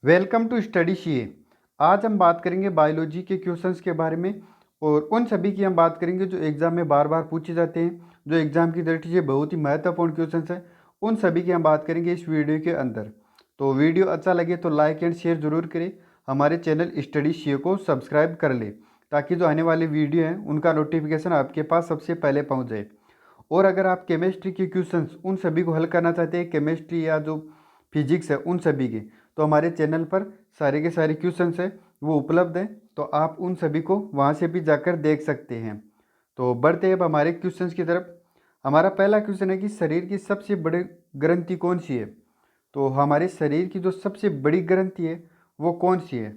Welcome to study CA. आज हम बात करेंगे बायोलॉजी के क्वेश्चंस के बारे में और उन सभी की हम बात करेंगे जो एग्ज़ाम में बार बार पूछे जाते हैं, जो एग्ज़ाम की दृष्टि से बहुत ही महत्वपूर्ण क्वेश्चंस हैं। उन सभी की हम बात करेंगे इस वीडियो के अंदर। तो वीडियो अच्छा लगे तो लाइक एंड शेयर ज़रूर करें। हमारे चैनल स्टडी सीए को सब्सक्राइब कर ले ताकि जो आने वाली वीडियो हैं उनका नोटिफिकेशन आपके पास सबसे पहले पहुँच जाए। और अगर आप केमिस्ट्री के क्वेश्चंस उन सभी को हल करना चाहते हैं, केमिस्ट्री या जो फिजिक्स है उन सभी के, तो हमारे चैनल पर सारे के सारे क्वेश्चंस हैं वो उपलब्ध हैं, तो आप उन सभी को वहाँ से भी जाकर देख सकते हैं। तो बढ़ते हैं अब हमारे क्वेश्चंस की तरफ। हमारा पहला क्वेश्चन है कि शरीर की सबसे बड़ी ग्रंथि कौन सी है। तो हमारे शरीर की जो सबसे बड़ी ग्रंथि है वो कौन सी है।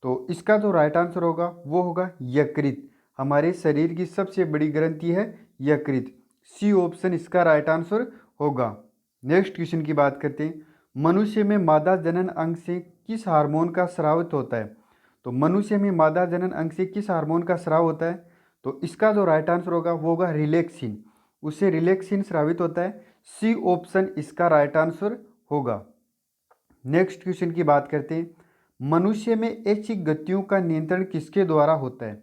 तो इसका जो राइट आंसर होगा वो होगा यकृत। हमारे शरीर की सबसे बड़ी ग्रंथि है यकृत। सी ऑप्शन इसका राइट आंसर होगा। नेक्स्ट क्वेश्चन की बात करते हैं। मनुष्य में मादा जनन अंग से किस हार्मोन का स्राव होता है। तो मनुष्य में मादा जनन अंग से किस हार्मोन का स्राव होता है। तो इसका जो राइट आंसर होगा वो होगा रिलैक्सिन। उससे रिलैक्सिन स्रावित होता है। सी ऑप्शन इसका राइट आंसर होगा। नेक्स्ट क्वेश्चन की बात करते हैं। मनुष्य में ऐच्छिक गतियों का नियंत्रण किसके द्वारा होता है।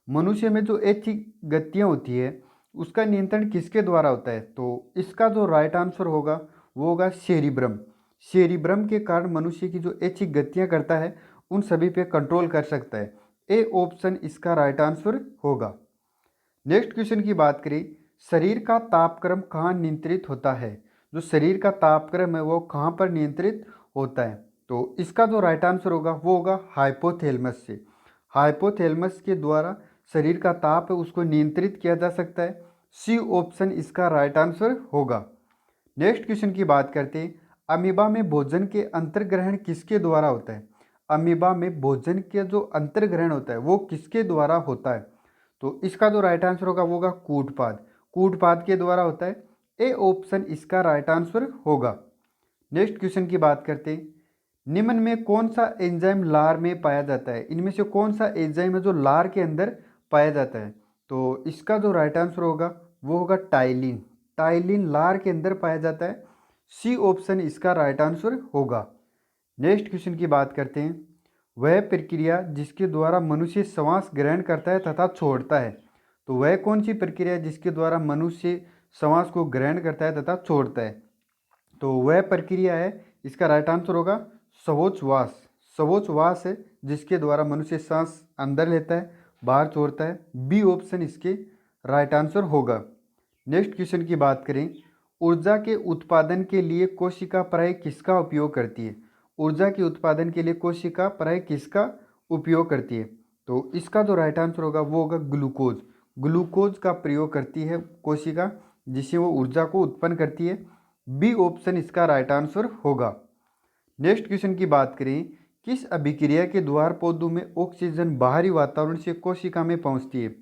मनुष्य में जो ऐच्छिक गतियाँ होती है उसका नियंत्रण किसके द्वारा होता है। तो इसका जो राइट आंसर होगा वो होगा सेरिब्रम। सेरिब्रम के कारण मनुष्य की जो ऐच्छिक गतियाँ करता है उन सभी पे कंट्रोल कर सकता है। ए ऑप्शन इसका राइट आंसर होगा। नेक्स्ट क्वेश्चन की बात करें। शरीर का तापक्रम कहाँ नियंत्रित होता है। जो शरीर का तापक्रम है वो कहाँ पर नियंत्रित होता है। तो इसका जो राइट आंसर होगा वो होगा हाइपोथैलेमस से। हाइपोथैलेमस के द्वारा शरीर का ताप है उसको नियंत्रित किया जा सकता है। सी ऑप्शन इसका राइट आंसर होगा। नेक्स्ट क्वेश्चन की बात करते हैं। अमीबा में भोजन के अंतर्ग्रहण किसके द्वारा होता है। अमीबा में भोजन के जो अंतर्ग्रहण होता है वो किसके द्वारा होता है। तो इसका जो राइट आंसर होगा वो होगा कूटपाद। कूटपाद के द्वारा होता है। ए ऑप्शन इसका राइट आंसर होगा। नेक्स्ट क्वेश्चन की बात करते हैं। निम्न में कौन सा एंजाइम लार में पाया जाता है। इनमें से कौन सा एंजाइम है जो लार के अंदर पाया जाता है। तो इसका जो राइट आंसर होगा वो होगा टाइलिन। टाइलिन लार के अंदर पाया जाता है। सी ऑप्शन इसका राइट आंसर होगा। नेक्स्ट क्वेश्चन की बात करते हैं। वह प्रक्रिया जिसके द्वारा मनुष्य श्वास ग्रहण करता है तथा छोड़ता है। तो वह कौन सी प्रक्रिया है जिसके द्वारा मनुष्य श्वास को ग्रहण करता है तथा छोड़ता है। तो वह प्रक्रिया है, इसका राइट आंसर होगा श्वासोच्छ्वास। श्वासोच्छ्वास है जिसके द्वारा मनुष्य सांस अंदर लेता है बाहर छोड़ता है। बी ऑप्शन इसके राइट आंसर होगा। नेक्स्ट क्वेश्चन की बात करें। ऊर्जा के उत्पादन के लिए कोशिका प्राय किसका उपयोग करती है। ऊर्जा के उत्पादन के लिए कोशिका प्राय किसका उपयोग करती है। तो इसका जो राइट आंसर होगा वो होगा ग्लूकोज। ग्लूकोज का प्रयोग करती है कोशिका जिससे वो ऊर्जा को उत्पन्न करती है। बी ऑप्शन इसका राइट आंसर होगा। नेक्स्ट क्वेश्चन की बात करें। किस अभिक्रिया के द्वारा पौधों में ऑक्सीजन बाहरी वातावरण से कोशिका में पहुंचती है।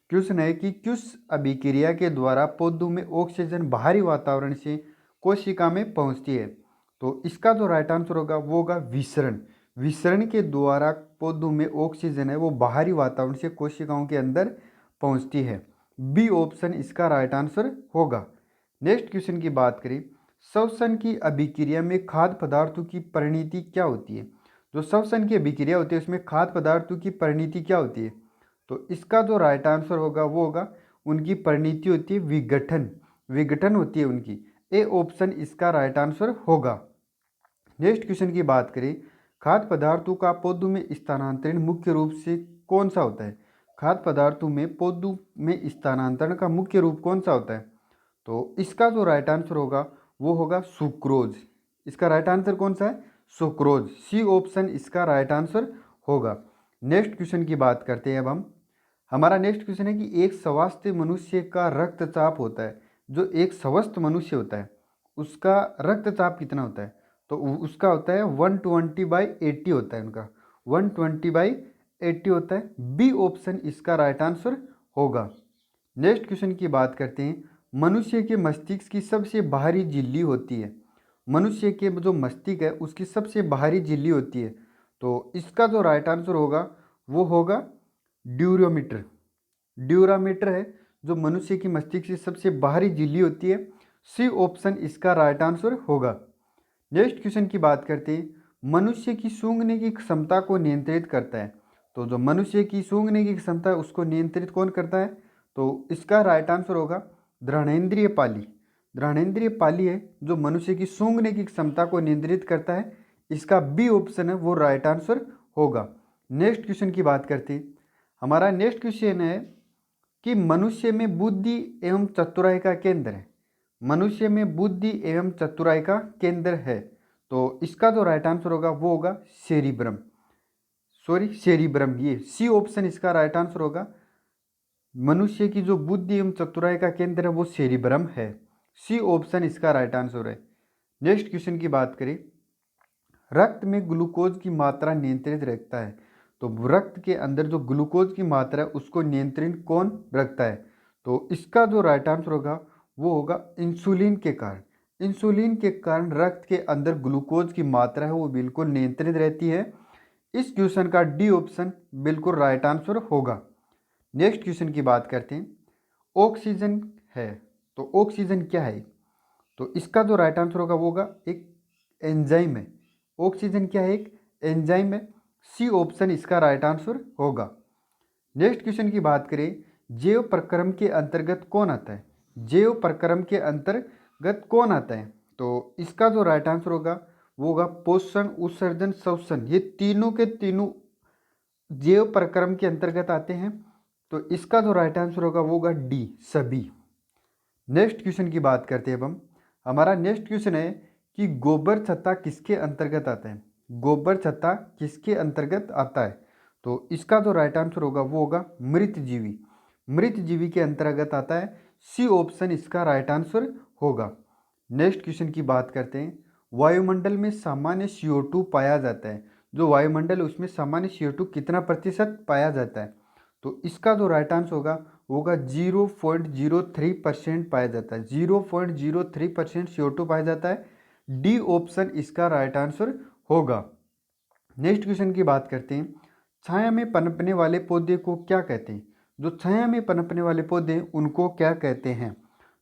क्वेश्चन है कि किस अभिक्रिया के द्वारा पौधों में ऑक्सीजन बाहरी वातावरण से कोशिका में पहुंचती है। तो इसका जो राइट आंसर होगा वो होगा विसरण। विसरण के द्वारा पौधों में ऑक्सीजन है वो बाहरी वातावरण से कोशिकाओं के अंदर पहुंचती है। बी ऑप्शन इसका राइट आंसर होगा। नेक्स्ट क्वेश्चन की बात करें। श्वसन की अभिक्रिया में खाद्य पदार्थों की परिणति क्या होती है। जो श्वसन की अभिक्रिया होती है उसमें खाद्य पदार्थों की परिणति क्या होती है। तो इसका जो राइट आंसर होगा वो होगा उनकी परिणति होती है विघटन। विघटन होती है उनकी। ए ऑप्शन इसका राइट आंसर होगा। नेक्स्ट क्वेश्चन की बात करें। खाद्य पदार्थों का पौधों में स्थानांतरण मुख्य रूप से कौन सा होता है। खाद्य पदार्थों में पौधों में स्थानांतरण का मुख्य रूप कौन सा होता है। तो इसका जो राइट आंसर होगा वो होगा सुक्रोज। इसका राइट आंसर कौन सा है, सुक्रोज। सी ऑप्शन इसका राइट आंसर होगा। नेक्स्ट क्वेश्चन की बात करते हैं अब हम। हमारा नेक्स्ट क्वेश्चन है कि एक स्वस्थ मनुष्य का रक्तचाप होता है। जो एक स्वस्थ मनुष्य होता है उसका रक्तचाप कितना होता है। तो उसका होता है 120/80 होता है उनका। 120/80 होता है। बी ऑप्शन इसका राइट आंसर होगा। नेक्स्ट क्वेश्चन की बात करते हैं। मनुष्य के मस्तिष्क की सबसे बाहरी झिल्ली होती है। मनुष्य के जो मस्तिष्क है उसकी सबसे बाहरी झिल्ली होती है। तो इसका जो राइट आंसर होगा वो होगा ड्यूरोमीटर। ड्यूरामीटर है जो मनुष्य की मस्तिष्क की सबसे बाहरी झिल्ली होती है। सी ऑप्शन इसका राइट आंसर होगा। नेक्स्ट क्वेश्चन की बात करते हैं। मनुष्य की सूंघने की क्षमता को नियंत्रित करता है। तो जो मनुष्य की सूंघने की क्षमता है उसको नियंत्रित कौन करता है? तो इसका राइट आंसर होगा घ्राणेंद्रिय पाली। घ्राणेंद्रिय पाली है जो मनुष्य की सूंघने की क्षमता को नियंत्रित करता है। इसका बी ऑप्शन है वो राइट आंसर होगा। नेक्स्ट क्वेश्चन की बात करते हैं। हमारा नेक्स्ट क्वेश्चन है कि मनुष्य में बुद्धि एवं चतुराई का केंद्र है। मनुष्य में बुद्धि एवं चतुराई का केंद्र है। तो इसका जो राइट आंसर होगा वो होगा सेरिब्रम। सेरिब्रम, ये सी ऑप्शन इसका राइट आंसर होगा। मनुष्य की जो बुद्धि एवं चतुराई का केंद्र है वो सेरिब्रम है। सी ऑप्शन इसका राइट आंसर है। नेक्स्ट क्वेश्चन की बात करें। रक्त में ग्लूकोज की मात्रा नियंत्रित रखता है। तो रक्त के अंदर जो ग्लूकोज की मात्रा है उसको नियंत्रित कौन रखता है? तो इसका जो राइट आंसर होगा वो होगा इंसुलिन के कारण। इंसुलिन के कारण रक्त के अंदर ग्लूकोज की मात्रा है वो बिल्कुल नियंत्रित रहती है। इस क्वेश्चन का डी ऑप्शन बिल्कुल राइट आंसर होगा। नेक्स्ट क्वेश्चन की बात करते हैं। ऑक्सीजन है, तो ऑक्सीजन क्या है? तो इसका जो राइट आंसर होगा वो होगा एक एंजाइम है। ऑक्सीजन क्या है? एक एंजाइम है। सी ऑप्शन इसका राइट आंसर होगा। नेक्स्ट क्वेश्चन की बात करें। जैव प्रक्रम के अंतर्गत कौन आता है? जैव प्रक्रम के अंतर्गत कौन आता है? तो इसका जो राइट आंसर होगा वो होगा पोषण, उत्सर्जन, श्वसन। ये तीनों के तीनों जैव प्रक्रम के अंतर्गत आते हैं। तो इसका जो राइट आंसर होगा वो होगा डी, सभी। नेक्स्ट क्वेश्चन की बात करते हैं अब हम। हमारा नेक्स्ट क्वेश्चन है कि गोबर छत्ता किसके अंतर्गत आता है? गोबर छत्ता किसके अंतर्गत आता है? तो इसका जो राइट आंसर होगा वो होगा मृतजीवी। मृतजीवी के अंतर्गत आता है। सी ऑप्शन इसका राइट आंसर होगा। नेक्स्ट क्वेश्चन की बात करते हैं। वायुमंडल में सामान्य CO2 पाया जाता है। जो वायुमंडल है उसमें सामान्य CO2 कितना प्रतिशत पाया जाता है? तो इसका जो राइट आंसर होगा 0.03% पाया जाता है। 0.03% CO2 पाया जाता है। डी ऑप्शन इसका राइट आंसर होगा। नेक्स्ट क्वेश्चन की बात करते हैं। छाया में पनपने वाले पौधे को क्या कहते हैं? जो छाया में पनपने वाले पौधे हैं उनको क्या कहते हैं?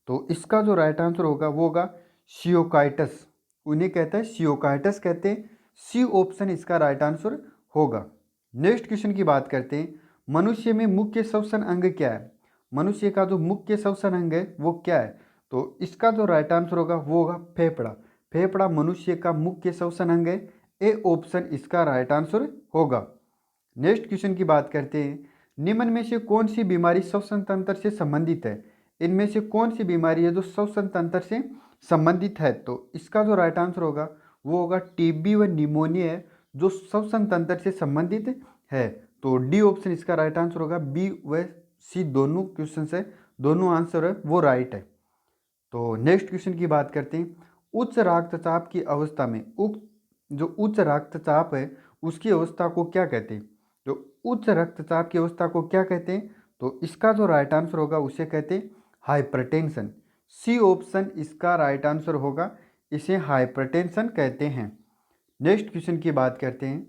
तो इसका जो राइट आंसर होगा वो होगा सियोकाइटस। उन्हें कहता है सियोकाइटस कहते हैं। सी ऑप्शन इसका राइट आंसर होगा। नेक्स्ट क्वेश्चन की बात करते हैं। मनुष्य में मुख्य श्वसन अंग क्या है? मनुष्य का जो मुख्य श्वसन अंग है वो क्या है? तो इसका जो राइट आंसर होगा वो होगा फेफड़ा। फेफड़ा मनुष्य का मुख्य श्वसन अंग है। ए ऑप्शन इसका राइट आंसर होगा। नेक्स्ट क्वेश्चन की बात करते हैं। निम्न में से कौन सी बीमारी श्वसन तंत्र से संबंधित है? इनमें से कौन सी बीमारी है जो श्वसन तंत्र से संबंधित है? तो इसका जो राइट आंसर होगा वो होगा टीबी व निमोनिया है जो श्वसन तंत्र से संबंधित है। तो डी ऑप्शन इसका राइट आंसर होगा। बी व सी दोनों क्वेश्चन है, दोनों आंसर है वो राइट है। तो नेक्स्ट क्वेश्चन की बात करते हैं। उच्च रक्तचाप की अवस्था में जो उच्च रक्तचाप है उसकी अवस्था को क्या कहते हैं? जो उच्च रक्तचाप की अवस्था को क्या कहते हैं? तो इसका जो राइट आंसर होगा उसे कहते हैं हाइपरटेंशन। सी ऑप्शन इसका राइट आंसर होगा। इसे हाइपरटेंशन कहते हैं। नेक्स्ट क्वेश्चन की बात करते हैं।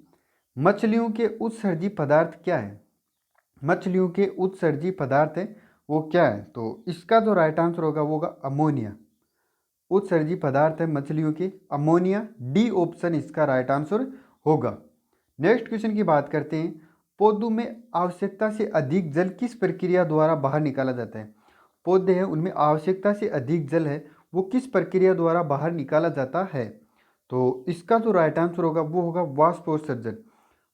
मछलियों के उत्सर्जी पदार्थ क्या है? मछलियों के उत्सर्जी पदार्थ है वो क्या है? तो इसका जो राइट आंसर होगा वो होगा अमोनिया। उत्सर्जी पदार्थ है मछलियों के अमोनिया। डी ऑप्शन इसका राइट आंसर होगा। नेक्स्ट क्वेश्चन की बात करते हैं। पौधों में आवश्यकता से अधिक जल किस प्रक्रिया द्वारा बाहर निकाला जाता है? पौधे हैं उनमें आवश्यकता से अधिक जल है वो किस प्रक्रिया द्वारा बाहर निकाला जाता है? तो इसका जो राइट आंसर होगा वो होगा वाष्पोत्सर्जन।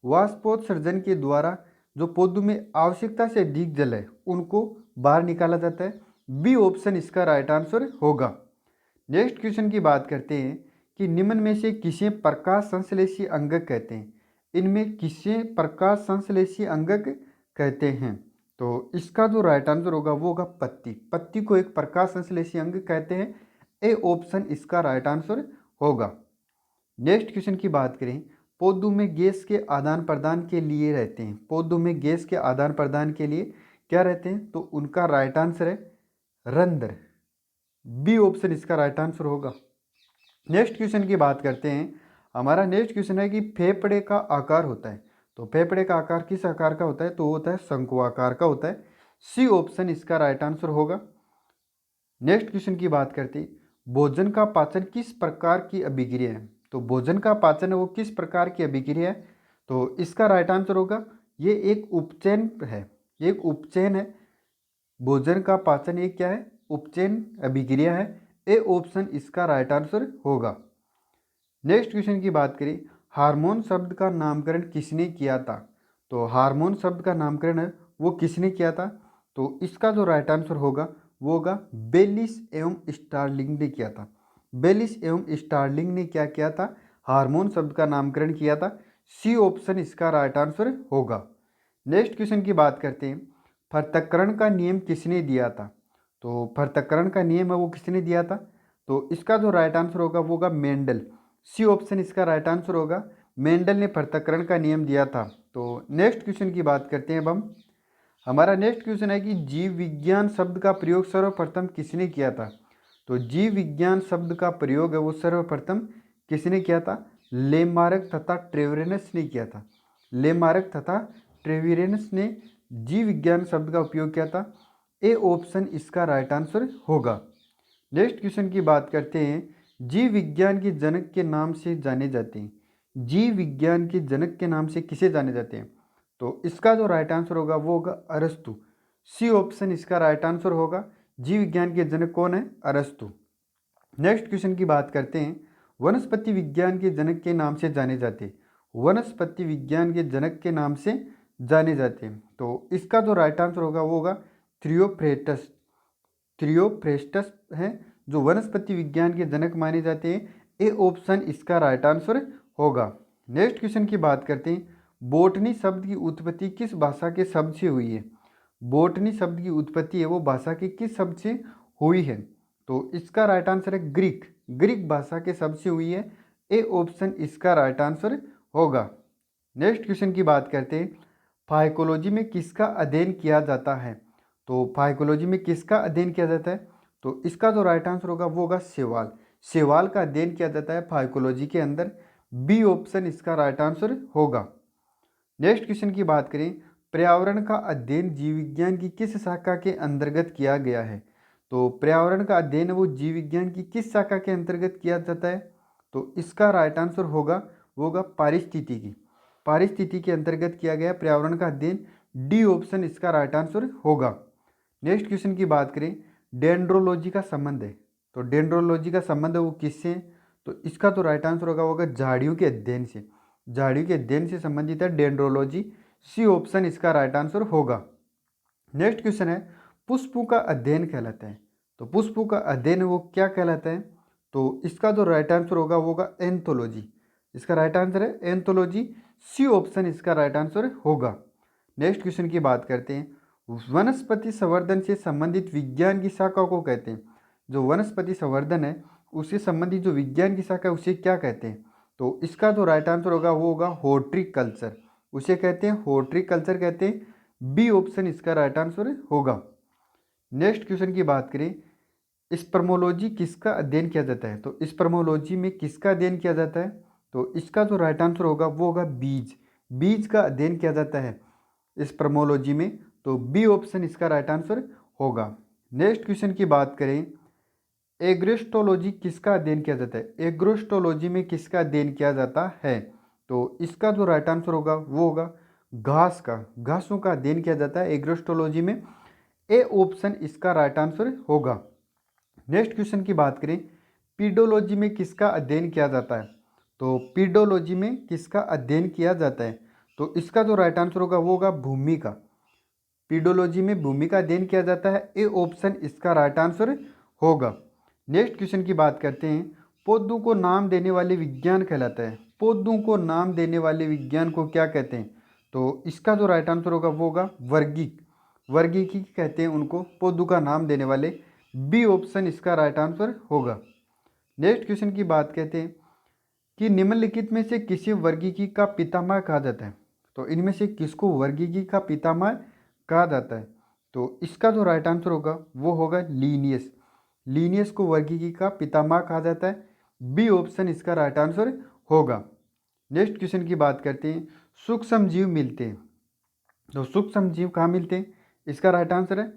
वाष्पोत्सर्जन के द्वारा जो पौधों में आवश्यकता से अधिक जल है उनको बाहर निकाला जाता है। बी ऑप्शन इसका राइट आंसर होगा। नेक्स्ट क्वेश्चन की बात करते हैं कि निम्न में से किसे प्रकाश संश्लेषी अंगक कहते हैं? इनमें किसे प्रकाश संश्लेषी अंगक कहते हैं? तो इसका जो राइट आंसर होगा वो होगा पत्ती। पत्ती को एक प्रकाश संश्लेषी अंग कहते हैं। ए ऑप्शन इसका राइट आंसर होगा। नेक्स्ट क्वेश्चन की बात करें। पौधों में गैस के आदान प्रदान के लिए रहते हैं। पौधों में गैस के आदान प्रदान के लिए क्या रहते हैं? तो उनका राइट आंसर है रंध्र। बी ऑप्शन इसका राइट आंसर होगा। नेक्स्ट क्वेश्चन की बात करते हैं। हमारा नेक्स्ट क्वेश्चन है कि फेफड़े का आकार होता है। तो फेफड़े का आकार किस आकार का होता है? तो वो होता है शंकु आकार का होता है। सी ऑप्शन इसका राइट आंसर होगा। नेक्स्ट क्वेश्चन की बात करते हैं। भोजन का पाचन किस प्रकार की अभिक्रिया है? तो भोजन का पाचन है वो किस प्रकार की अभिक्रिया है? तो इसका राइट आंसर होगा ये एक उपचयन है, एक उपचयन है। भोजन का पाचन एक क्या है? उपचयन अभिक्रिया है। ए ऑप्शन इसका राइट आंसर होगा। नेक्स्ट क्वेश्चन की बात करें, हार्मोन शब्द का नामकरण किसने किया था? तो हार्मोन शब्द का नामकरण है वो किसने किया था? तो इसका जो राइट आंसर होगा वो होगा बेलिस एवं स्टार्लिंग ने किया था। बेलिस एवं स्टार्लिंग ने क्या किया था? हार्मोन शब्द का नामकरण किया था। सी ऑप्शन इसका राइट आंसर होगा। नेक्स्ट क्वेश्चन की बात करते हैं, पृथक्करण का नियम किसने दिया था? तो पृथक्करण का नियम है वो किसने दिया था? तो इसका जो राइट आंसर होगा वो होगा मेंडल। सी ऑप्शन इसका राइट आंसर होगा। मेंडल ने पृथक्करण का नियम दिया था। तो नेक्स्ट क्वेश्चन की बात करते हैं अब हम। हमारा नेक्स्ट क्वेश्चन है कि जीव विज्ञान शब्द का प्रयोग सर्वप्रथम किसने किया था? तो जीव विज्ञान शब्द का प्रयोग है वो सर्वप्रथम किसने किया था? लेमार्क तथा ट्रेवेरनस ने किया था। लेमार्क तथा ट्रेवेरनस ने जीव विज्ञान शब्द का उपयोग किया था। ए ऑप्शन इसका राइट आंसर होगा। नेक्स्ट क्वेश्चन की बात करते हैं, जीव विज्ञान के जनक के नाम से जाने जाते हैं। जीव विज्ञान के जनक के नाम से किसे जाने जाते हैं? तो इसका जो राइट आंसर होगा वो होगा अरस्तु। सी ऑप्शन इसका राइट आंसर होगा। जीव विज्ञान के जनक कौन है? अरस्तु। नेक्स्ट क्वेश्चन की बात करते हैं, वनस्पति विज्ञान के जनक के नाम से जाने जाते हैं। वनस्पति विज्ञान के जनक के नाम से जाने जाते हैं। तो इसका जो राइट आंसर होगा वो होगा थ्रियोफ्रेस्टस। थ्रियोफ्रेस्टस हैं जो वनस्पति विज्ञान के जनक माने जाते हैं। ए ऑप्शन इसका राइट आंसर होगा। नेक्स्ट क्वेश्चन की बात करते हैं, बोटनी शब्द की उत्पत्ति किस भाषा के शब्द से हुई है? बोटनी शब्द की उत्पत्ति है वो भाषा के किस शब्द से हुई है? तो इसका राइट आंसर है ग्रीक। ग्रीक भाषा के शब्द से हुई है। ए ऑप्शन इसका राइट आंसर होगा। नेक्स्ट क्वेश्चन की बात करते हैं, फाइकोलॉजी में किसका अध्ययन किया जाता है? तो फाइकोलॉजी में किसका अध्ययन किया जाता है? तो इसका जो राइट आंसर होगा वो होगा शैवाल। शैवाल का अध्ययन किया जाता है फाइकोलॉजी के अंदर। बी ऑप्शन इसका राइट आंसर होगा। नेक्स्ट क्वेश्चन की बात करें, पर्यावरण का अध्ययन जीव विज्ञान की किस शाखा के अंतर्गत किया गया है? तो पर्यावरण का अध्ययन वो जीव विज्ञान की किस शाखा के अंतर्गत किया जाता है? तो इसका राइट आंसर होगा वो होगा पारिस्थितिकी। पारिस्थितिकी के अंतर्गत किया गया पर्यावरण का अध्ययन। डी ऑप्शन इसका राइट आंसर होगा। नेक्स्ट क्वेश्चन की बात करें, डेंड्रोलॉजी का संबंध है। तो डेंड्रोलॉजी का संबंध है वो किससे है? तो इसका तो राइट आंसर होगा झाड़ियों के अध्ययन से। झाड़ियों के अध्ययन से संबंधित है डेंड्रोलॉजी। सी ऑप्शन इसका राइट आंसर होगा। नेक्स्ट क्वेश्चन है, पुष्पों का अध्ययन कहलाता है। तो पुष्पों का अध्ययन वो क्या कहलाता है? तो इसका जो राइट आंसर होगा वो होगा एंथोलॉजी। इसका राइट आंसर है एंथोलॉजी। सी ऑप्शन इसका राइट आंसर होगा। नेक्स्ट क्वेश्चन की बात करते हैं, वनस्पति संवर्धन से संबंधित विज्ञान की शाखा को कहते हैं। जो वनस्पति संवर्धन है उससे संबंधित जो विज्ञान की शाखा है उसे क्या कहते हैं? तो इसका जो राइट आंसर होगा वो होगा हॉर्टिकल्चर। उसे कहते हैं हॉर्टिकल्चर कहते हैं। बी ऑप्शन इसका राइट आंसर होगा। नेक्स्ट क्वेश्चन की बात करें, स्पर्मोलॉजी किसका अध्ययन किया जाता है? तो स्पर्मोलॉजी में किसका अध्ययन किया जाता है? तो इसका जो राइट आंसर होगा वो होगा बीज। बीज का अध्ययन किया जाता है स्पर्मोलॉजी में। तो बी ऑप्शन इसका राइट आंसर होगा। नेक्स्ट क्वेश्चन की बात करें, एग्रोस्टोलॉजी किसका अध्ययन किया जाता है? एग्रोस्टोलॉजी में किसका अध्ययन किया जाता है? तो इसका जो राइट आंसर होगा वो होगा घास का। घासों का अध्ययन किया जाता है एग्रोस्टोलॉजी में। ए ऑप्शन इसका राइट आंसर होगा। नेक्स्ट क्वेश्चन की बात करें, पीडोलॉजी में किसका अध्ययन किया जाता है? तो पीडोलॉजी में किसका अध्ययन किया जाता है? तो इसका जो राइट आंसर होगा वो होगा भूमि का। पीडोलॉजी में भूमि का अध्ययन किया जाता है। ए ऑप्शन इसका राइट आंसर होगा। नेक्स्ट क्वेश्चन की बात करते हैं, पौधों को नाम देने वाले विज्ञान कहलाता है। पौधों को नाम देने वाले विज्ञान को क्या कहते हैं? तो इसका जो राइट आंसर होगा वो होगा वर्गीक। वर्गीकी कहते हैं उनको, पौधों का नाम देने वाले। बी ऑप्शन इसका राइट आंसर होगा। नेक्स्ट क्वेश्चन की बात कहते हैं कि निम्नलिखित में से किसी वर्गीकी का पितामह कहा जाता है? तो इनमें से किसको वर्गीकी का पितामह कहा जाता है? तो इसका जो राइट आंसर होगा वो होगा लीनियस। लीनियस को वर्गीकी का पितामह कहा जाता है। बी ऑप्शन इसका राइट आंसर होगा। नेक्स्ट क्वेश्चन की बात करते हैं, सूक्ष्म जीव मिलते हैं। तो सूक्ष्म जीव कहाँ मिलते हैं? इसका राइट आंसर है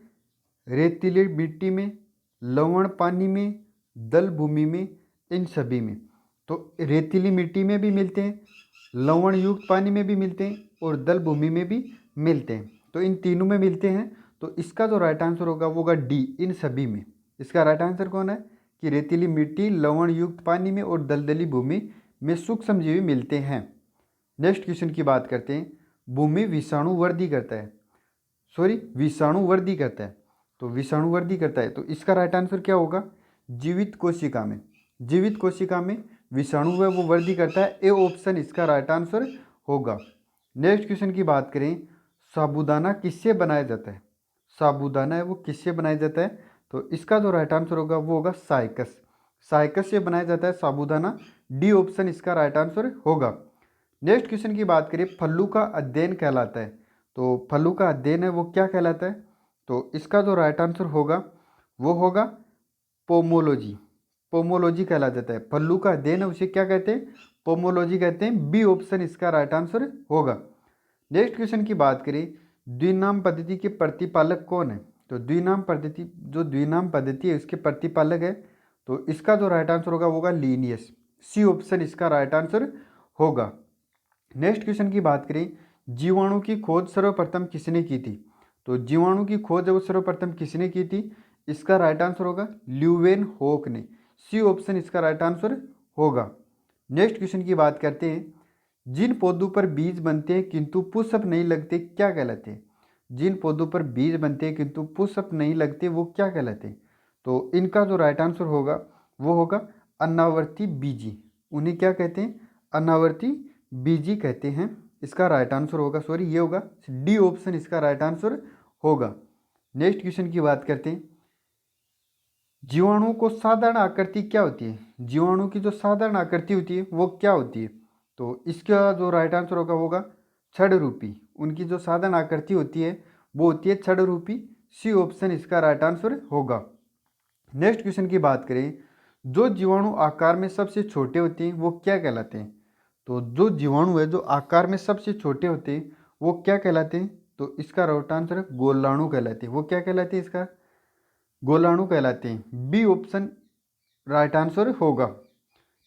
रेतीली मिट्टी में, लवण पानी में, दल भूमि में, इन सभी में। तो रेतीली मिट्टी में भी मिलते हैं, लवण युक्त पानी में भी मिलते हैं और दल भूमि में भी मिलते हैं। तो इन तीनों में मिलते हैं। तो इसका जो राइट आंसर होगा वो होगा डी, इन सभी में। इसका राइट आंसर कौन है कि रेतीली मिट्टी, लवण युक्त पानी में और दलदली भूमि में सूक्ष्म जीवी मिलते हैं। नेक्स्ट क्वेश्चन की बात करते हैं। भूमि विषाणु वृद्धि करता है, विषाणु वृद्धि करता है। तो विषाणु वृद्धि करता है, तो इसका राइट आंसर क्या होगा? जीवित कोशिका में, जीवित कोशिका में विषाणु है वो वृद्धि करता है। ए ऑप्शन इसका राइट आंसर होगा। नेक्स्ट क्वेश्चन की बात करें, साबूदाना किससे बनाया जाता है? साबूदाना है वो किससे बनाया जाता है? तो इसका जो राइट आंसर होगा वो होगा साइकस, साइकस से बनाया जाता है साबूदाना। डी ऑप्शन इसका राइट आंसर होगा। नेक्स्ट क्वेश्चन की बात करें, फल्लू का अध्ययन कहलाता है। तो फल्लू का अध्ययन है वो क्या कहलाता है? तो इसका जो राइट आंसर होगा वो होगा पोमोलॉजी, पोमोलॉजी कहला जाता है। फल्लू का अध्ययन है उसे क्या कहते हैं? पोमोलॉजी कहते हैं। बी ऑप्शन इसका राइट आंसर होगा। नेक्स्ट क्वेश्चन की बात करें, द्विनाम पद्धति के प्रतिपालक कौन है? तो द्विनाम पद्धति, जो द्विनाम पद्धति है उसके प्रतिपालक है, तो इसका जो राइट आंसर होगा वो होगा लीनियस। सी ऑप्शन इसका राइट आंसर होगा। नेक्स्ट क्वेश्चन की बात करें, जीवाणु की खोज सर्वप्रथम किसने की थी? तो जीवाणु की खोज है वो सर्वप्रथम किसने की थी? इसका राइट आंसर होगा ल्यूवेन होक ने। सी ऑप्शन इसका राइट आंसर होगा। नेक्स्ट क्वेश्चन की बात करते हैं, जिन पौधों पर बीज बनते हैं किंतु पुष्प नहीं लगते क्या कहलाते हैं? जिन पौधों पर बीज बनते हैं किंतु पुष्प नहीं लगते वो क्या कहलाते हैं? तो इनका जो राइट आंसर होगा वो होगा अनावर्ती बीजी। उन्हें क्या कहते हैं? अनावर्ती बीजी कहते हैं। इसका राइट आंसर होगा, ये होगा डी ऑप्शन इसका राइट आंसर होगा। नेक्स्ट क्वेश्चन की बात करते हैं, जीवाणुओं को साधारण आकृति क्या होती है? जीवाणु की जो साधारण आकृति होती है वो क्या होती है? तो इसका जो राइट आंसर होगा वो होगा छड़ रूपी। उनकी जो साधारण आकृति होती है वो होती है छड़ रूपी। सी ऑप्शन इसका राइट आंसर होगा। नेक्स्ट क्वेश्चन की बात करें, जो जीवाणु आकार में सबसे छोटे होते हैं वो क्या कहलाते हैं? तो जो जीवाणु है जो आकार में सबसे छोटे होते हैं वो क्या कहलाते हैं? तो इसका राइट आंसर है गोलाणु कहलाते हैं। वो क्या कहलाते हैं? इसका गोलाणु कहलाते हैं। बी ऑप्शन राइट आंसर होगा।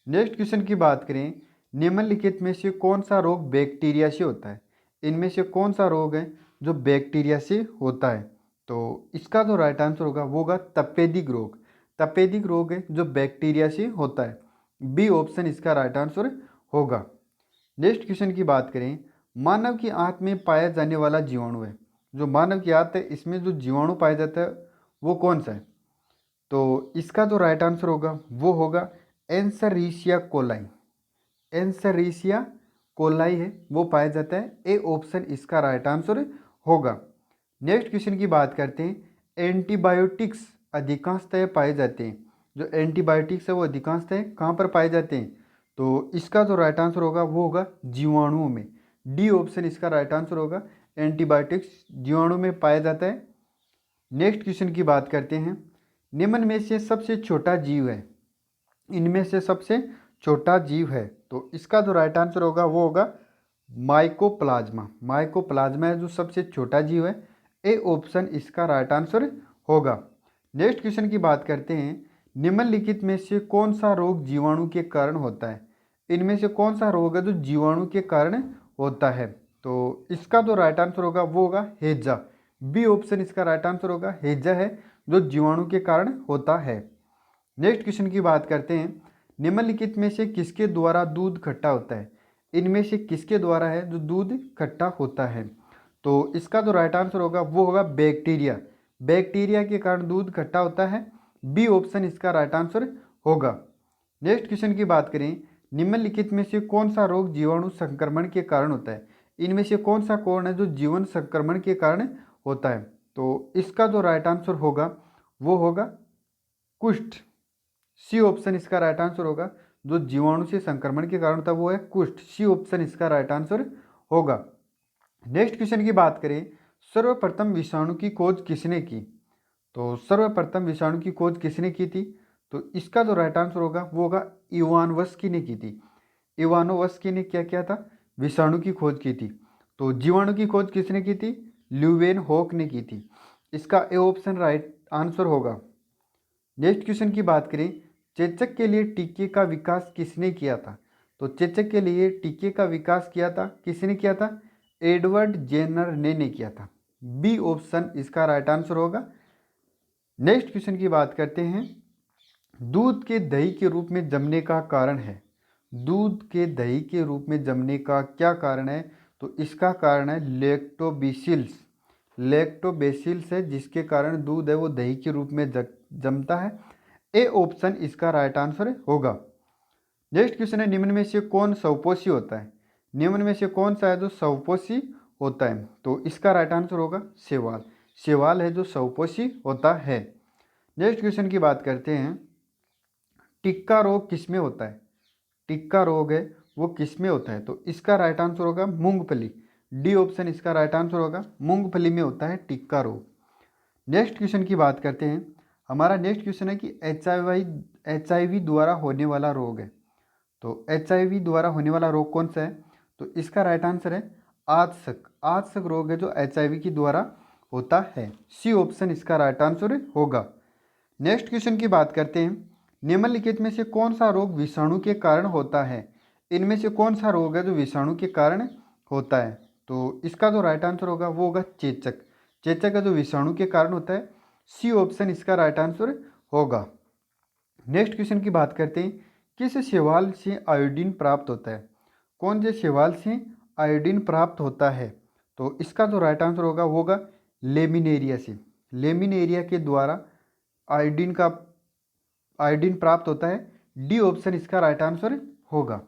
नेक्स्ट क्वेश्चन की बात करें, निम्नलिखित में से कौन सा रोग बैक्टीरिया से होता है? इनमें से कौन सा रोग है जो बैक्टीरिया से होता है? तो इसका जो राइट आंसर होगा वो होगा तपेदिक रोग। तपेदिक रोग है जो बैक्टीरिया से होता है। बी ऑप्शन इसका राइट आंसर होगा। नेक्स्ट क्वेश्चन की बात करें, मानव की आंत में पाया जाने वाला जीवाणु है, जो मानव की आंत है इसमें जो जीवाणु पाया जाता है वो कौन सा है? तो इसका जो राइट आंसर होगा वो होगा एंसरीशिया कोलाई। एंसरीशिया कोलाई है वो पाया जाता है। ए ऑप्शन इसका राइट आंसर होगा। नेक्स्ट क्वेश्चन की बात करते हैं, एंटीबायोटिक्स अधिकांशतः पाए जाते हैं। जो एंटीबायोटिक्स है वो अधिकांशतः कहाँ पर पाए जाते हैं? तो इसका जो राइट आंसर होगा वो होगा जीवाणुओं में। डी ऑप्शन इसका राइट आंसर होगा। एंटीबायोटिक्स जीवाणु में पाया जाता है। नेक्स्ट क्वेश्चन की बात करते हैं, निम्न में से सबसे छोटा जीव है, इनमें से सबसे छोटा जीव है, तो इसका जो राइट आंसर होगा वो होगा माइकोप्लाज्मा। माइकोप्लाज्मा है जो सबसे छोटा जीव है। ए ऑप्शन इसका राइट आंसर होगा। नेक्स्ट क्वेश्चन की बात करते हैं, निम्नलिखित में से कौन सा रोग जीवाणु के कारण होता है? इनमें से कौन सा रोग है जो जीवाणु के कारण होता है? तो इसका जो राइट आंसर होगा वो होगा हैजा। बी ऑप्शन इसका राइट आंसर होगा। हैजा है जो जीवाणु के कारण होता है। नेक्स्ट क्वेश्चन की बात करते हैं, निम्नलिखित में से किसके द्वारा दूध खट्टा होता है? इनमें से किसके द्वारा है जो दूध खट्टा होता है? तो इसका जो राइट आंसर होगा वो होगा बैक्टीरिया। बैक्टीरिया के कारण दूध खट्टा होता है। बी ऑप्शन इसका राइट आंसर होगा। नेक्स्ट क्वेश्चन की बात करें, निम्नलिखित में से कौन सा रोग जीवाणु संक्रमण के कारण होता है? इनमें से कौन सा कोण है जो जीवन संक्रमण के कारण होता है? तो इसका जो राइट आंसर होगा वो होगा कुष्ठ। सी ऑप्शन इसका राइट आंसर होगा। जो जीवाणु से संक्रमण के कारण होता है वो है कुष्ठ। सी ऑप्शन इसका राइट आंसर होगा। नेक्स्ट क्वेश्चन की बात करें, सर्वप्रथम विषाणु की खोज किसने की? तो सर्वप्रथम विषाणु की खोज किसने की थी? तो इसका जो राइट आंसर होगा वो होगा इवानोव्स्की ने की थी। इवानोव्स्की ने क्या किया था? विषाणु की खोज की थी। तो जीवाणु की खोज किसने की थी? ल्यूवेन होक ने की थी। इसका ए ऑप्शन राइट आंसर होगा। नेक्स्ट क्वेश्चन की बात करें, चेचक के लिए टीके का विकास किसने किया था? तो चेचक के लिए टीके का विकास किया था, किसने किया था? एडवर्ड जेनर ने किया था। बी ऑप्शन इसका राइट आंसर होगा। नेक्स्ट क्वेश्चन की बात करते हैं। दूध के दही के रूप में जमने का कारण है। दूध के दही के रूप में जमने का क्या कारण है? तो इसका कारण है लैक्टोबैसिल्स। लैक्टोबैसिल्स है जिसके कारण दूध है वो दही के रूप में जमता है। ए ऑप्शन इसका राइट आंसर होगा। नेक्स्ट क्वेश्चन है, निम्न में से कौन स्वपोषी होता है? निम्न में से कौन सा है जो स्वपोषी होता है? तो इसका राइट आंसर होगा शैवाल। शैवाल है जो स्वपोषी होता है। नेक्स्ट क्वेश्चन की बात करते हैं। टिक्का रोग किसमें होता है? टिक्का रोग है वो किसमें होता है? तो इसका राइट आंसर होगा मूंगफली। डी ऑप्शन इसका राइट आंसर होगा। मूंगफली में होता है टिक्का रोग। नेक्स्ट क्वेश्चन की बात करते हैं। हमारा नेक्स्ट क्वेश्चन है कि एच आई वी द्वारा होने वाला रोग है। तो एच.आई.वी द्वारा होने वाला रोग कौन सा है? तो इसका राइट आंसर है आजसक। आजसक रोग है जो एच.आई.वी के द्वारा होता है। सी ऑप्शन इसका राइट आंसर होगा। नेक्स्ट क्वेश्चन की बात करते हैं। निम्नलिखित में से कौन सा रोग विषाणु के कारण होता है? इनमें से कौन सा रोग है जो विषाणु के कारण होता है? तो इसका जो राइट आंसर होगा वो होगा चेचक। चेचक है जो विषाणु के कारण होता है। सी ऑप्शन इसका राइट आंसर होगा। नेक्स्ट क्वेश्चन की बात करते हैं। किस शैवाल से आयोडीन प्राप्त होता है? कौन से शैवाल से आयोडीन प्राप्त होता है? तो इसका जो राइट आंसर होगा वो होगा लेमिनेरिया से। लेमिनेरिया के द्वारा आयोडीन प्राप्त होता है। डी ऑप्शन इसका राइट आंसर होगा।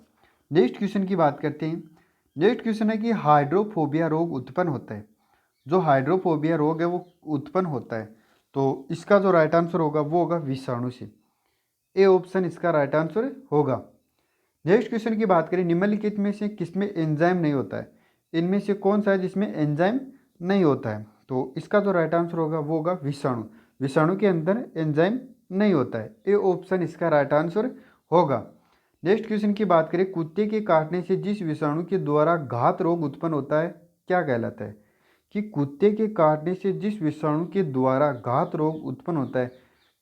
नेक्स्ट क्वेश्चन की बात करते हैं। नेक्स्ट क्वेश्चन है कि हाइड्रोफोबिया रोग उत्पन्न होता है। जो हाइड्रोफोबिया रोग है वो उत्पन्न होता है। तो इसका जो राइट आंसर होगा वो होगा विषाणु से। ए ऑप्शन इसका राइट आंसर होगा। नेक्स्ट क्वेश्चन की बात करें। निम्नलिखित में से किसमें एंजाइम नहीं होता है? इनमें से कौन सा है जिसमें एंजाइम नहीं होता है? तो इसका जो राइट आंसर होगा वो होगा विषाणु। विषाणु के अंदर एंजाइम नहीं होता है। ए ऑप्शन इसका राइट आंसर होगा। नेक्स्ट क्वेश्चन की बात करें। कुत्ते के काटने से जिस विषाणु के द्वारा घात रोग उत्पन्न होता है क्या कहलाता है? कि कुत्ते के काटने से जिस विषाणु के द्वारा घात रोग उत्पन्न होता है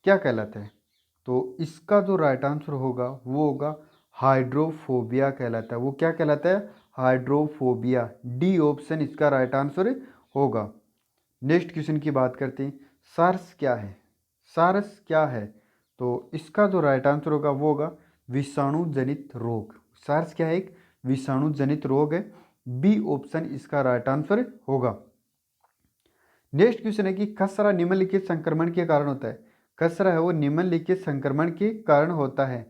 क्या कहलाता है? तो इसका जो राइट आंसर होगा वो होगा हाइड्रोफोबिया कहलाता है। वो क्या कहलाता है? हाइड्रोफोबिया। डी ऑप्शन इसका राइट आंसर होगा। नेक्स्ट क्वेश्चन की बात करते हैं। सार्स क्या है? सार्स क्या है? तो इसका जो राइट आंसर होगा वो होगा विषाणु जनित रोग। सार्स क्या है? एक विषाणु जनित रोग है। बी ऑप्शन इसका राइट आंसर होगा। नेक्स्ट क्वेश्चन है कि खसरा निम्नलिखित संक्रमण के कारण होता है। खसरा है वो निम्नलिखित संक्रमण के कारण होता है।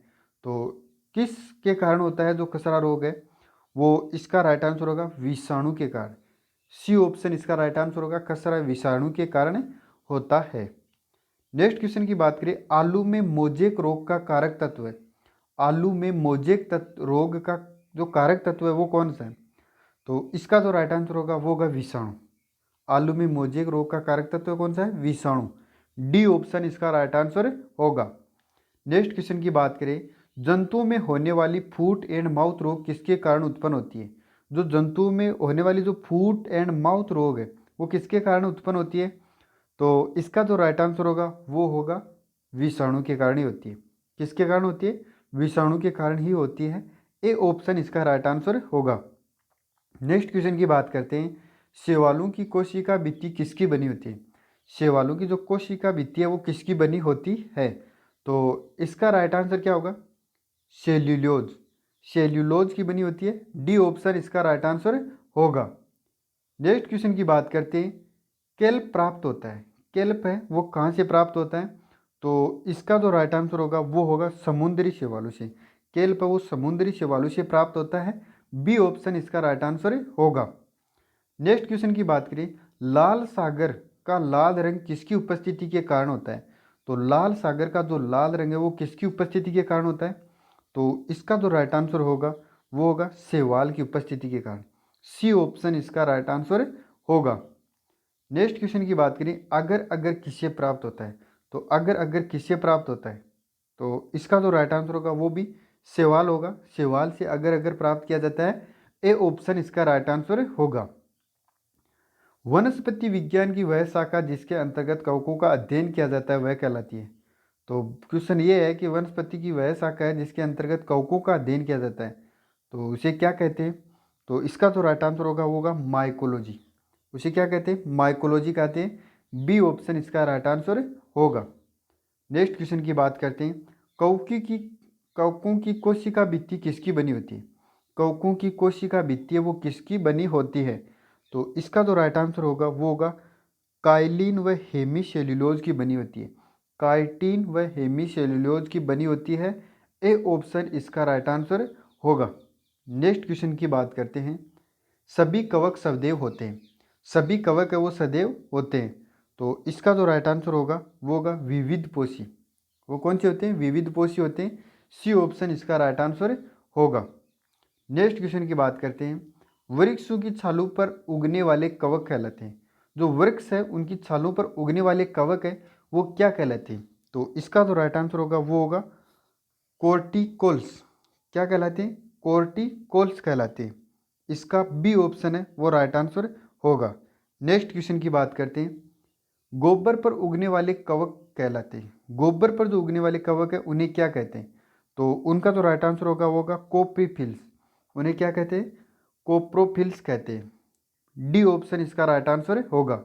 तो किस के कारण होता है जो खसरा रोग है? वो इसका राइट आंसर होगा विषाणु के कारण। सी ऑप्शन इसका राइट आंसर होगा। खसरा विषाणु के कारण होता है। नेक्स्ट क्वेश्चन की बात करें। आलू में मोजेक रोग का कारक तत्व है। आलू में मोजेक रोग का जो कारक तत्व है वो कौन सा है? तो इसका जो राइट आंसर होगा वो होगा विषाणु। आलू में मोजेक रोग का कारक तत्व कौन सा है? विषाणु। डी ऑप्शन इसका राइट आंसर होगा। नेक्स्ट क्वेश्चन की बात करें। जंतुओं में होने वाली फूट एंड माउथ रोग किसके कारण उत्पन्न होती है? जो जंतुओं में होने वाली जो फूट एंड माउथ रोग है वो किसके कारण उत्पन्न होती है? तो इसका जो राइट आंसर होगा वो होगा विषाणु के कारण ही होती है। किसके कारण होती है? विषाणु के कारण ही होती है। ए ऑप्शन इसका राइट आंसर होगा। नेक्स्ट क्वेश्चन की बात करते हैं। शैवालों की कोशिका भित्ति किसकी बनी होती है? शैवालों की जो कोशिका भित्ति है वो किसकी बनी होती है? तो इसका राइट आंसर क्या होगा? सेल्यूलोज। सेल्यूलोज की बनी होती है। डी ऑप्शन इसका राइट आंसर होगा। नेक्स्ट क्वेश्चन की बात करते हैं। केल्प प्राप्त होता है। केल्प है वो कहाँ से प्राप्त होता है? तो इसका जो राइट आंसर होगा वो होगा समुद्री शैवालों से। केल्प वो समुद्री शैवालों से प्राप्त होता है। बी ऑप्शन इसका राइट आंसर होगा। नेक्स्ट क्वेश्चन की बात करें। लाल सागर का लाल रंग किसकी उपस्थिति के कारण होता है? तो लाल सागर का जो लाल रंग है वो किसकी उपस्थिति के कारण होता है? तो इसका जो राइट आंसर होगा वो होगा शैवाल की उपस्थिति के कारण। सी ऑप्शन इसका राइट आंसर होगा। नेक्स्ट क्वेश्चन की बात करें। अगर अगर किससे प्राप्त होता है? तो अगर अगर किससे प्राप्त होता है? तो इसका जो राइट आंसर होगा वो भी शैवाल होगा। शैवाल से अगर अगर प्राप्त किया जाता है। ए ऑप्शन इसका राइट आंसर होगा। वनस्पति विज्ञान की वह शाखा जिसके अंतर्गत कवकों का अध्ययन किया जाता है वह कहलाती है। तो क्वेश्चन ये है कि वनस्पति की वह शाखा है जिसके अंतर्गत कवकों का अध्ययन किया जाता है, तो उसे क्या कहते हैं? तो इसका जो राइट आंसर होगा वो होगा माइकोलॉजी। उसे क्या कहते हैं? माइकोलॉजी कहते हैं। बी ऑप्शन इसका राइट आंसर होगा। नेक्स्ट क्वेश्चन की बात करते हैं। कवकों की कोशिका भित्ति किसकी बनी होती है? कवकों की कोशिका भित्ति वो किसकी बनी होती है? तो इसका जो राइट आंसर होगा वो होगा काइलिन व हेमीसेल्यूलोज की बनी होती है। काइटिन व हेमीसेल्यूलोज की बनी होती है। ए ऑप्शन इसका राइट आंसर होगा। नेक्स्ट क्वेश्चन की बात करते हैं। सभी कवक सदैव होते हैं। सभी कवक है वो सदैव होते हैं, तो इसका जो राइट आंसर होगा वो होगा विविध पोषी। वो कौन से होते हैं? विविध पोषी होते हैं। सी ऑप्शन इसका राइट आंसर होगा। नेक्स्ट क्वेश्चन की बात करते हैं। वृक्षों की छालों पर उगने वाले कवक कहलाते हैं। जो वृक्ष है उनकी छालों पर उगने वाले कवक है वो क्या कहलाते हैं? तो इसका जो राइट आंसर होगा वो होगा कोर्टिकोल्स। क्या कहलाते हैं? कोर्टिकोल्स कहलाते हैं। इसका बी ऑप्शन है वो राइट आंसर होगा। नेक्स्ट क्वेश्चन की बात करते हैं। गोबर पर उगने वाले कवक कहलाते हैं। गोबर पर जो उगने वाले कवक है उन्हें क्या कहते हैं? तो उनका जो राइट आंसर होगा वो होगा कोप्रीफिल्स। उन्हें क्या कहते हैं? कोप्रोफिल्स कहते हैं। डी ऑप्शन इसका राइट आंसर होगा।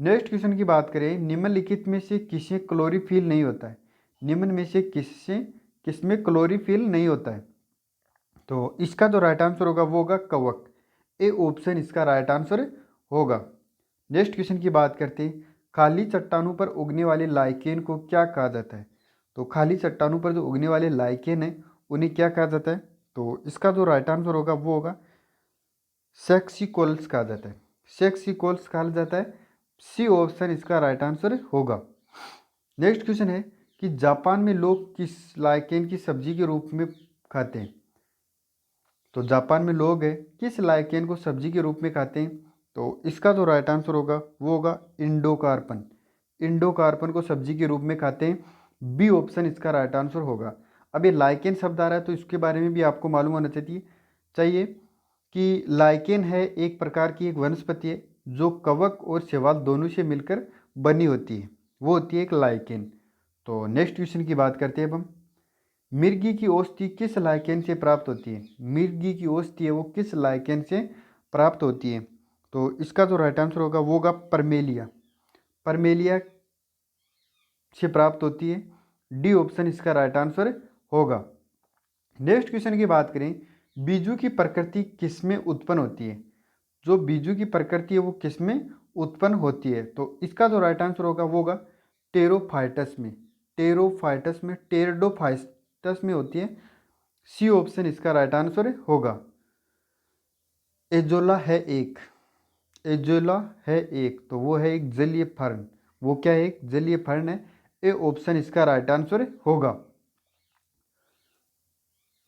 नेक्स्ट क्वेश्चन की बात करें। निम्नलिखित में से किसमें क्लोरीफिल नहीं होता है? निम्न में से किसमें क्लोरीफिल नहीं होता है? तो इसका जो राइट आंसर होगा वो होगा कवक। ए ऑप्शन इसका राइट आंसर होगा। नेक्स्ट क्वेश्चन की बात करते हैं। खाली चट्टानों पर उगने वाले लाइकेन को क्या कहा जाता है? तो खाली चट्टानों पर जो उगने वाले लाइकेन है उन्हें क्या कहा जाता है? तो इसका जो राइट आंसर होगा वो होगा सेक्सिकोल्स कहा जाता है। सेक्सिकोल्स कहा जाता है। सी ऑप्शन इसका राइट आंसर होगा। नेक्स्ट क्वेश्चन है कि जापान में लोग किस लाइकेन की सब्जी के रूप में खाते हैं? तो जापान में लोग है किस लाइकेन को सब्जी के रूप में खाते हैं? तो इसका जो राइट आंसर होगा वो होगा इंडोकार्पन। इंडोकार्पन को सब्जी के रूप में खाते हैं। बी ऑप्शन इसका राइट आंसर होगा। अब ये लाइकेन शब्द आ रहा है तो इसके बारे में भी आपको मालूम होना चाहिए कि लाइकेन है एक प्रकार की एक वनस्पति है जो कवक और शैवाल दोनों से मिलकर बनी होती है, वो होती है एक लाइकेन। तो नेक्स्ट क्वेश्चन की बात करते हैं अब हम। मिर्गी की औषधि किस लाइकेन से प्राप्त होती है? मिर्गी की औषधि है वो किस लाइकेन से प्राप्त होती है? तो इसका जो राइट आंसर होगा वो होगा परमेलिया। परमेलिया से प्राप्त होती है। डी ऑप्शन इसका राइट आंसर होगा। नेक्स्ट क्वेश्चन की बात करें। बीजू की प्रकृति किसमें उत्पन्न होती है? जो बीजू की प्रकृति है वो किसमें उत्पन्न होती है? तो इसका जो राइट आंसर होगा वो होगा टेरोफाइटस में। टेरोफाइटस में, टेरिडोफाइटस में होती है। सी ऑप्शन इसका राइट आंसर होगा। एजोला है एक। एजोला है एक, तो वो है एक जलीय फर्न। वो क्या है? एक जलीय फर्न है। ए ऑप्शन इसका राइट आंसर होगा।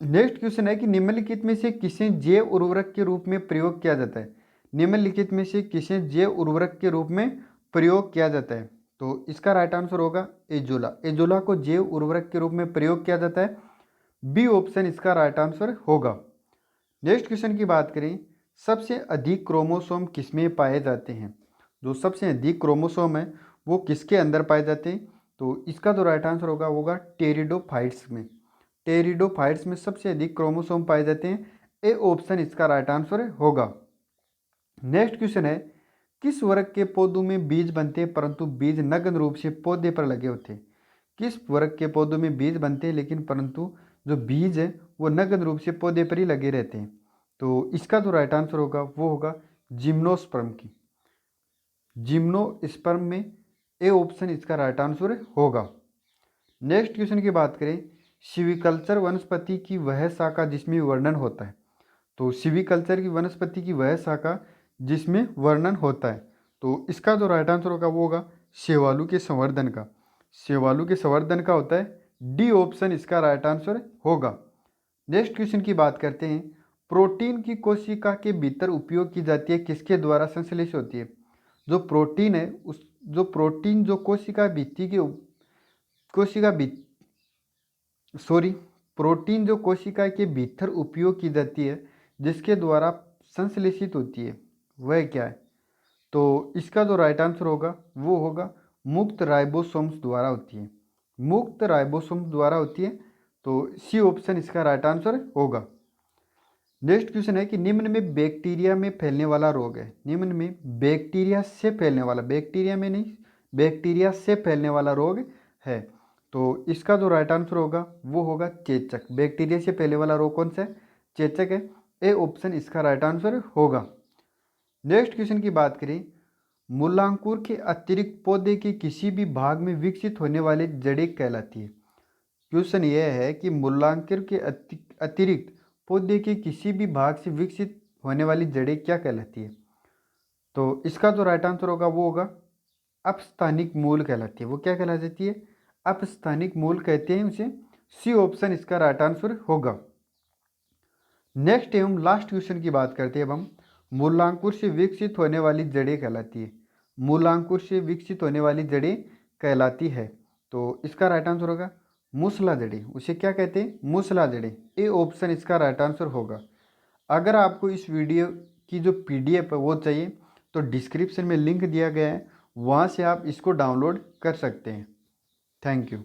नेक्स्ट क्वेश्चन है कि निम्नलिखित में से किसे जैव उर्वरक के रूप में प्रयोग किया जाता है? निम्नलिखित में से किसे जैव उर्वरक के रूप में प्रयोग किया जाता है? तो इसका राइट आंसर होगा एजोला। एजोला को जैव उर्वरक के रूप में प्रयोग किया जाता है। बी ऑप्शन इसका राइट आंसर होगा। नेक्स्ट क्वेश्चन की बात करें। सबसे अधिक क्रोमोसोम किसमें पाए जाते हैं? जो सबसे अधिक क्रोमोसोम है वो किसके अंदर पाए जाते हैं? तो इसका जो राइट आंसर होगा वो होगा टेरिडोफाइट्स में। टेरिडोफाइट्स में सबसे अधिक क्रोमोसोम पाए जाते हैं। ए ऑप्शन इसका राइट आंसर होगा। नेक्स्ट क्वेश्चन है। किस वर्ग के पौधों में बीज बनते हैं परंतु बीज नग्न रूप से पौधे पर लगे होते हैं? किस वर्ग के पौधों में बीज बनते हैं लेकिन परंतु जो बीज है वो नग्न रूप से पौधे पर ही लगे रहते हैं? तो इसका जो राइट आंसर होगा वो होगा जिम्नोस्पर्म की। जिम्नोस्पर्म में ए ऑप्शन इसका राइट आंसर होगा। नेक्स्ट क्वेश्चन की बात करें। सिविकल्चर वनस्पति की वह शाखा जिसमें वर्णन होता है। तो सिविकल्चर की वनस्पति की वह शाखा जिसमें वर्णन होता है, तो इसका जो राइट आंसर होगा वो होगा शैवालू के संवर्धन का। शैवालू के संवर्धन का होता है। डी ऑप्शन इसका राइट आंसर होगा। नेक्स्ट क्वेश्चन की बात करते हैं। प्रोटीन की कोशिका के भीतर उपयोग की जाती है किसके द्वारा संश्लेषित होती है? जो प्रोटीन है उस जो प्रोटीन जो कोशिका भित्ति के कोशिका भित्ति सॉरी प्रोटीन जो कोशिका के भीतर उपयोग की जाती है जिसके द्वारा संश्लेषित होती है वह क्या है? तो इसका जो राइट आंसर होगा वो होगा मुक्त राइबोसोम्स द्वारा होती है। मुक्त राइबोसोम द्वारा होती है। तो सी ऑप्शन इसका राइट आंसर होगा। नेक्स्ट क्वेश्चन है कि निम्न में बैक्टीरिया में फैलने वाला रोग है। निम्न में बैक्टीरिया से फैलने वाला, बैक्टीरिया में नहीं, बैक्टीरिया से फैलने वाला रोग है। तो इसका जो राइट आंसर होगा वो होगा चेचक। बैक्टीरिया से फैलने वाला रोग कौन सा है? चेचक है। ए ऑप्शन इसका राइट आंसर होगा। नेक्स्ट क्वेश्चन की बात करें, मूलांकुर के अतिरिक्त पौधे के किसी भी भाग में विकसित होने वाली जड़ें कहलाती है। क्वेश्चन यह है कि मूलांकुर के अतिरिक्त पौधे के किसी भी भाग से विकसित होने वाली जड़ें क्या कहलाती है? तो इसका जो राइट आंसर होगा वो होगा अपस्थानिक मूल कहलाती है। वो क्या कहलाती है? अपस्थानिक मूल कहते हैं उसे। सी ऑप्शन इसका राइट आंसर होगा। नेक्स्ट एवं लास्ट क्वेश्चन की बात करते हैं अब हम। मूलांकुर से विकसित होने वाली जड़ें कहलाती है। मूलांकुर से विकसित होने वाली जड़ें कहलाती है। तो इसका राइट आंसर होगा मूसला जड़ें। उसे क्या कहते हैं? मूसला जड़ें। ए ऑप्शन इसका राइट आंसर होगा। अगर आपको इस वीडियो की जो PDF है वो चाहिए तो डिस्क्रिप्शन में लिंक दिया गया है, वहाँ से आप इसको डाउनलोड कर सकते हैं। Thank you.